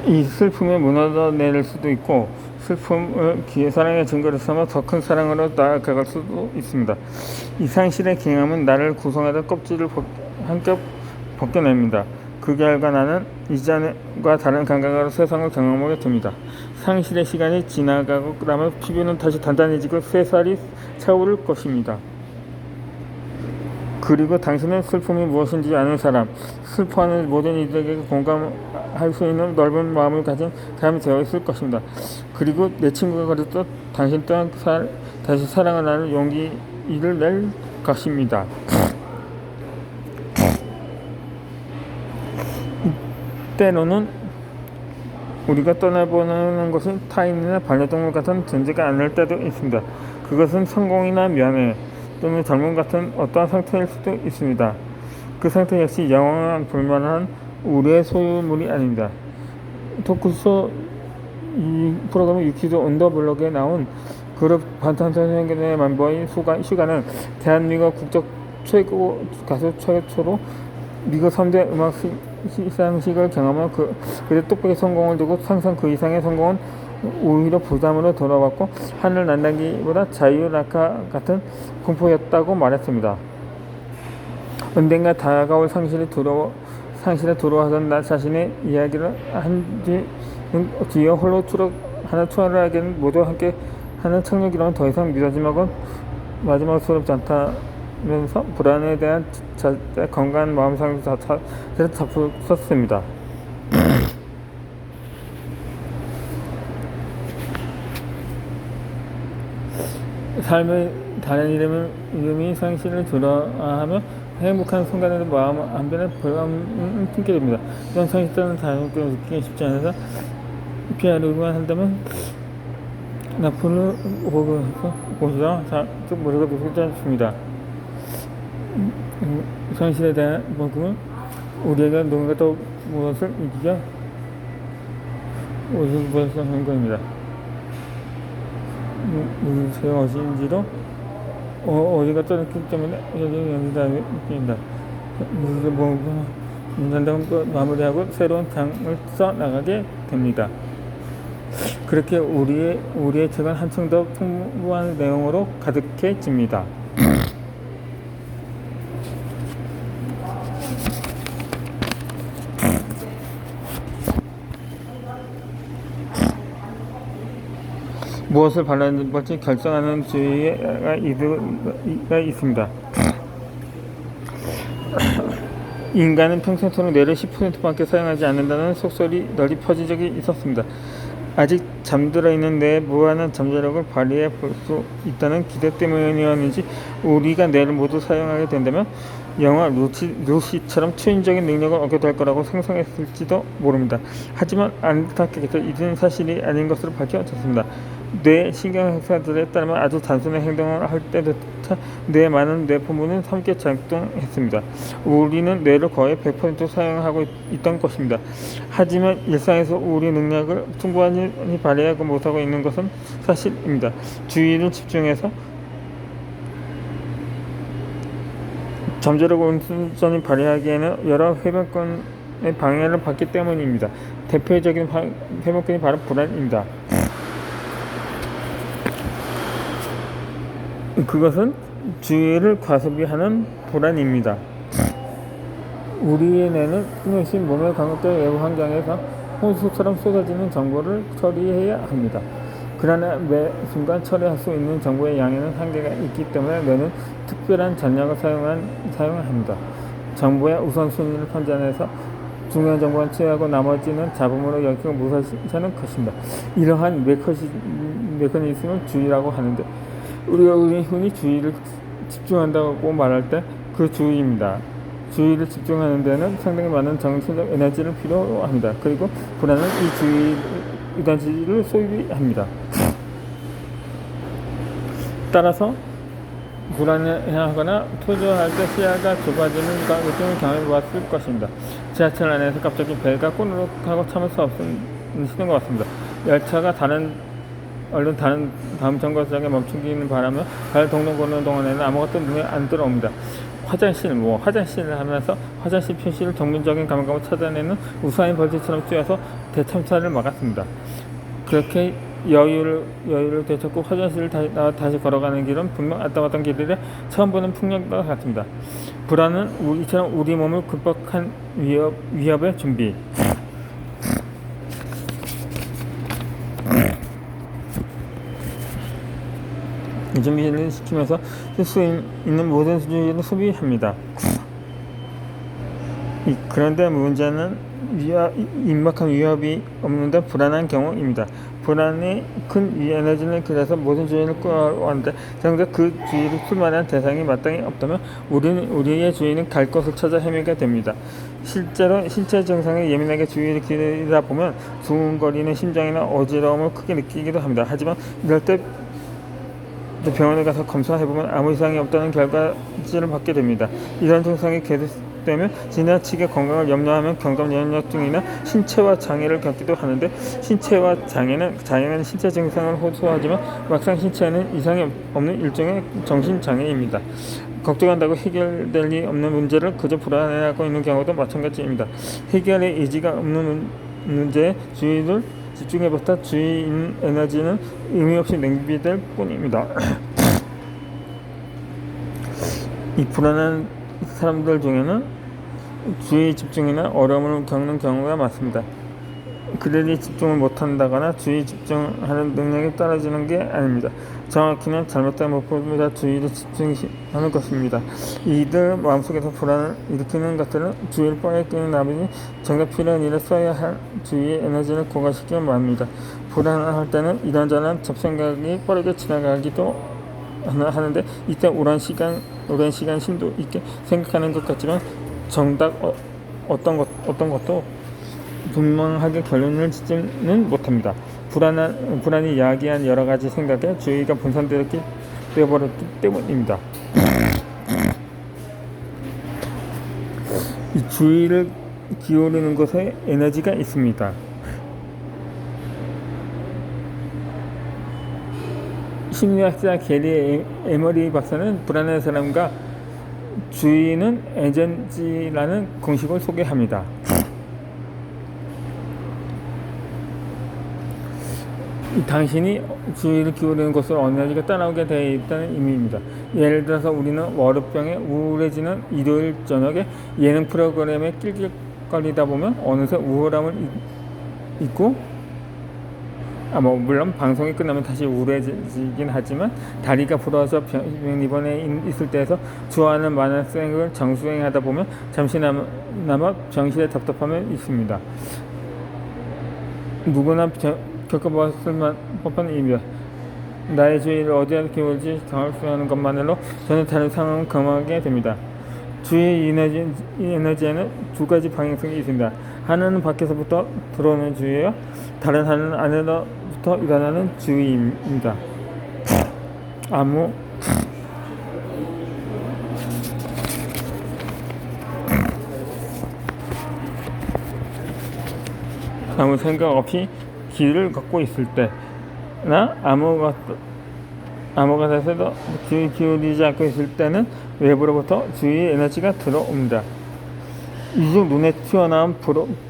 이 슬픔에 무너져내릴 수도 있고 슬픔을 사랑의 증거로 삼아 더 큰 사랑으로 나아갈 수도 있습니다. 이 상실의 경험은 나를 구성하던 껍질을 한겹 벗겨냅니다. 그 결과 나는 이전과 다른 감각으로 세상을 경험하게 됩니다. 상실의 시간이 지나가고 나면 피부는 다시 단단해지고 새살이 차오를 것입니다. 그리고 당신은 슬픔이 무엇인지 아는 사람, 슬퍼하는 모든 이들에게 공감할 수 있는 넓은 마음을 가진 사람이 되어 있을 것입니다. 그리고 내 친구가 그랬던 당신 또한 다시 사랑을 나눌 용기를 낼 것입니다. 때로는 우리가 떠나보내는 것은 타인이나 반려동물 같은 존재가 아닐 때도 있습니다. 그것은 성공이나 면회 또는 젊음 같은 어떠한 상태일 수도 있습니다. 그 상태 역시 영원한 불만한 우리의 소유물이 아닙니다. 토크쇼 이 프로그램 유키즈 언더블럭에 나온 그룹 방탄소년단의 멤버인 슈가는 대한민국 국적 최고 가수 최초로 미국 3대 음악 시상식을 경험한 그의 똑똑히 성공을 두고 항상 그 이상의 성공은 오히려 부담으로 돌아왔고 하늘 난다기보다 자유낙하 같은 공포였다고 말했습니다. 언젠가 다가올 상실에 두려워하던 나 자신의 이야기를 한 뒤에 홀로 투어하기는 모두 함께 하는 청년기로는 더 이상 마지막스럽지 않다면서 불안에 대한 건강한 마음 상태를 잡수었습니다. 삶의 다른 이름이 상실을 두려워하며 행복한 순간에도 마음 한편에 불안을 품게 됩니다. 이런 상실자는 자유롭게 느끼기 쉽지 않아서 피하려고만 한다면 나폴로 보시죠. 쭉 머리가 높지 않습니다. 상실에 대한 만큼은 우리에게 누군가 또 무엇을 이기자 무엇을 하는 겁니다. 제가 어딘지도 어디가 떠났기 때문에 여기다 느낀다. 문단담 마무리하고 새로운 장을 써 나가게 됩니다. 그렇게 우리의 책은 한층 더 풍부한 내용으로 가득해집니다. 무엇을 바라는지 결정하는 주의가 있습니다. 인간은 평생토록 뇌를 10%밖에 사용하지 않는다는 속설이 널리 퍼진 적이 있었습니다. 아직 잠들어 있는 뇌의 무한한 잠재력을 발휘해 볼 수 있다는 기대 때문이었는지 우리가 뇌를 모두 사용하게 된다면 영화 루시처럼 초인적인 능력을 얻게 될 거라고 상상했을지도 모릅니다. 하지만 안타깝게도 이는 사실이 아닌 것으로 밝혀졌습니다. 뇌 신경학자들에 따르면 아주 단순한 행동을 할 때조차 뇌의 많은 뇌포문은 함께 작동했습니다. 우리는 뇌를 거의 100% 사용하고 있던 것입니다. 하지만 일상에서 우리 능력을 충분히 발휘하고 못하고 있는 것은 사실입니다. 주의를 집중해서 잠재력을 온전히 발휘하기에는 여러 회복권의 방해를 받기 때문입니다. 대표적인 회복권이 바로 불안입니다. 그것은 주의를 과소비하는 불안입니다. 우리의 뇌는 끊임없이 몸의 강압된 외부 환경에서 홍수처럼 쏟아지는 정보를 처리해야 합니다. 그러나 매 순간 처리할 수 있는 정보의 양에는 한계가 있기 때문에 뇌는 특별한 전략을 사용합니다. 정보의 우선순위를 판단해서 중요한 정보만 취하고 나머지는 잡음으로 여기고 무시하는 것입니다. 이러한 메커니즘을 주의라고 하는데 우리가 흔히 주의를 집중한다고 말할 때 그 주의입니다. 주의를 집중하는 데는 상당히 많은 정신적 에너지를 필요합니다. 그리고 불안은 이 주의 에너지를 소비합니다. 따라서 불안해하거나 토조할 때 시야가 좁아지는 느낌을 경험해봤을 것입니다. 지하철 안에서 갑자기 배가 꼬르륵 하고 참을 수 없으시는 것 같습니다. 열차가 다른 얼른 다음 정거장에 멈추기는 바라며 발 동동 거는 동안에는 아무것도 눈에 안 들어옵니다. 화장실을 하면서 화장실 표시를 전문적인 감각으로 찾아내는 우사인 벌칙처럼 뛰어서 대참사를 막았습니다. 그렇게 여유를 되찾고 화장실을 다시 걸어가는 길은 분명 왔다 갔던 길이라 처음 보는 풍경과 같습니다. 불안은 이처럼 우리 몸을 극복한 위협의 준비. 이 준비를 시키면서 쓸 수 있는 모든 주의를 소비합니다. 그런데 문제는 임박한 위협이 없는데 불안한 경우입니다. 불안이 큰 에너지는 그래서 모든 주의를 끌어왔는데 정작 그 주의를 풀만한 대상이 마땅히 없다면 우리의 주의는 갈 곳을 찾아 헤매게 됩니다. 실제로 신체 증상에 예민하게 주의를 기울이다 보면 두근거리는 심장이나 어지러움을 크게 느끼기도 합니다. 하지만 이럴 때 병원에 가서 검사해보면 아무 이상이 없다는 결과지를 받게 됩니다. 이런 증상이 계속되면 지나치게 건강을 염려하면 경감염려증이나 신체화 장애를 겪기도 하는데 신체화 장애는 신체 증상을 호소하지만 막상 신체에는 이상이 없는 일종의 정신장애입니다. 걱정한다고 해결될 리 없는 문제를 그저 불안해하고 있는 경우도 마찬가지입니다. 해결의 의지가 없는 문제에 주의를 집중해봤자 주의 에너지는 의미 없이 낭비될 뿐입니다. 이 불안한 사람들 중에는 주의 집중이나 어려움을 겪는 경우가 많습니다. 그들이 집중을 못한다거나 주의 집중하는 능력이 떨어지는 게 아닙니다. 정확히는 잘못된 목표보다 주의를 집중하는 것입니다. 이들 마음속에서 불안을 일으키는 것들은 주의를 뻐개끼는 나머지 정작 필요한 일에 써야 할 주의의 에너지를 고갈시키면 말입니다. 불안할 때는 이런저런 잡생각이 빠르게 지나가기도 하는데 이때 오랜 시간 심도 있게 생각하는 것 같지만 정작 어떤 것도 분명하게 결론을 짓지는 못합니다. 불안이 야기한 여러 가지 생각에 주의가 분산되었기 때문입니다. 이 주의를 기울이는 것에 에너지가 있습니다. 심리학자 게리 에머리 박사는 불안한 사람과 주의는 에너지라는 공식을 소개합니다. 당신이 주의를 기울이는 것으로 에너지가 따라오게 되어 있다는 의미입니다. 예를 들어서 우리는 월요병에 우울해지는 일요일 저녁에 예능 프로그램에 낄낄거리다 보면 어느새 우울함을 잊고 물론 방송이 끝나면 다시 우울해지긴 하지만 다리가 부러져 병원에 있을 때에서 좋아하는 만화 생각을 정수행하다 보면 잠시나마 병실의 답답함이 있습니다. 누구나 겪어봤을 법한 일입니다. 나의 주의를 어디에 기울지 경험하는 것만으로 저는 다른 상황을 경험하게 됩니다. 주의 에너지에는 두 가지 방향성이 있습니다. 하나는 밖에서부터 들어오는 주의요, 다른 하나는 안에서부터 일어나는 주의입니다. 아무 생각 없이 길을 걷고 있을 때나 아무것에서도 주의 기울이지 않고 있을 때는 외부로부터 주의의 에너지가 들어옵니다. 이 중 눈에 튀어나온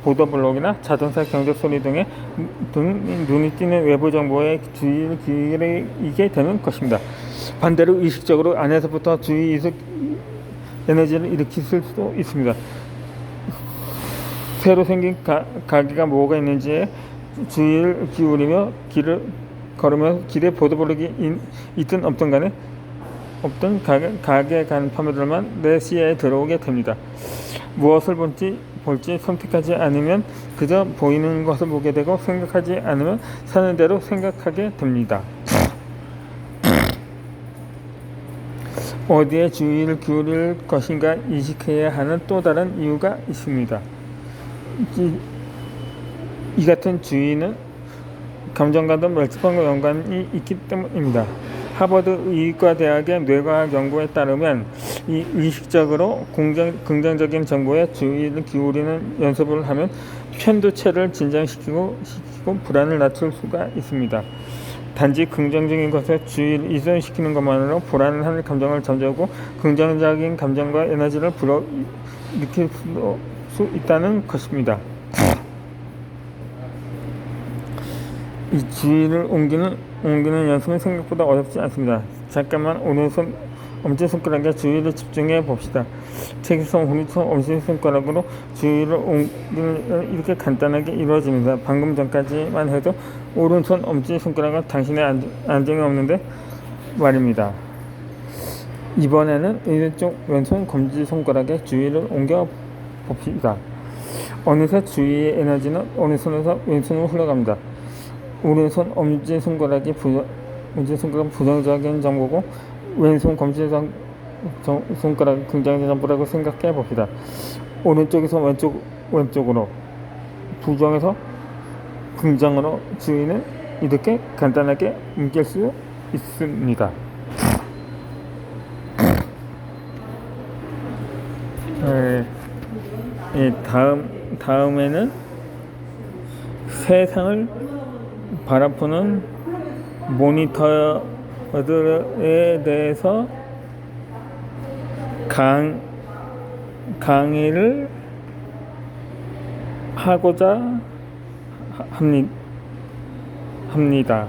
보도블록이나 자동차 경적 소리 등 눈이 띄는 외부 정보에 주의를 기울이게 되는 것입니다. 반대로 의식적으로 안에서부터 주의 에너지를 일으킬 수도 있습니다. 새로 생긴 가게가 뭐가 있는지에 주의를 기울이며 길을 걸으며 길에 보도블록이 있든 없든 간에 가게 간판들만 내 시야에 들어오게 됩니다. 무엇을 볼지 선택하지 않으면 그저 보이는 것을 보게 되고 생각하지 않으면 사는 대로 생각하게 됩니다. 어디에 주의를 기울일 것인가 인식해야 하는 또 다른 이유가 있습니다. 이 같은 주의는 감정과도 밀접한 연관이 있기 때문입니다. 하버드 의과대학의 뇌과학 연구에 따르면 이 의식적으로 긍정적인 정보에 주의를 기울이는 연습을 하면 편도체를 진정시키고 불안을 낮출 수가 있습니다. 단지 긍정적인 것에 주의를 이전시키는 것만으로 불안한 감정을 잠재우고 긍정적인 감정과 에너지를 불어일으킬 수 있다는 것입니다. 이 주의를 옮기는 연습은 생각보다 어렵지 않습니다. 잠깐만 오른손 엄지손가락에 주의를 집중해 봅시다. 책에서 오른손 엄지손가락으로 주의를 옮기는 이렇게 간단하게 이루어집니다. 방금 전까지만 해도 오른손 엄지손가락은 당신의 안정이 없는데 말입니다. 이번에는 오른쪽 왼손 검지손가락에 주의를 옮겨 봅시다. 어느새 주의의 에너지는 오른손에서 왼손으로 흘러갑니다. 오른손 엄지손가락이 부정적인 정보고 왼손 검지손가락이 긍정적인 정보라고 생각해 봅시다. 오른쪽에서 왼쪽으로 부정에서 긍정으로 주의는 이렇게 간단하게 옮길 수 있습니다. 다음에는 세상을 바라보는 모니터들에 대해서 강의를 하고자 합니다.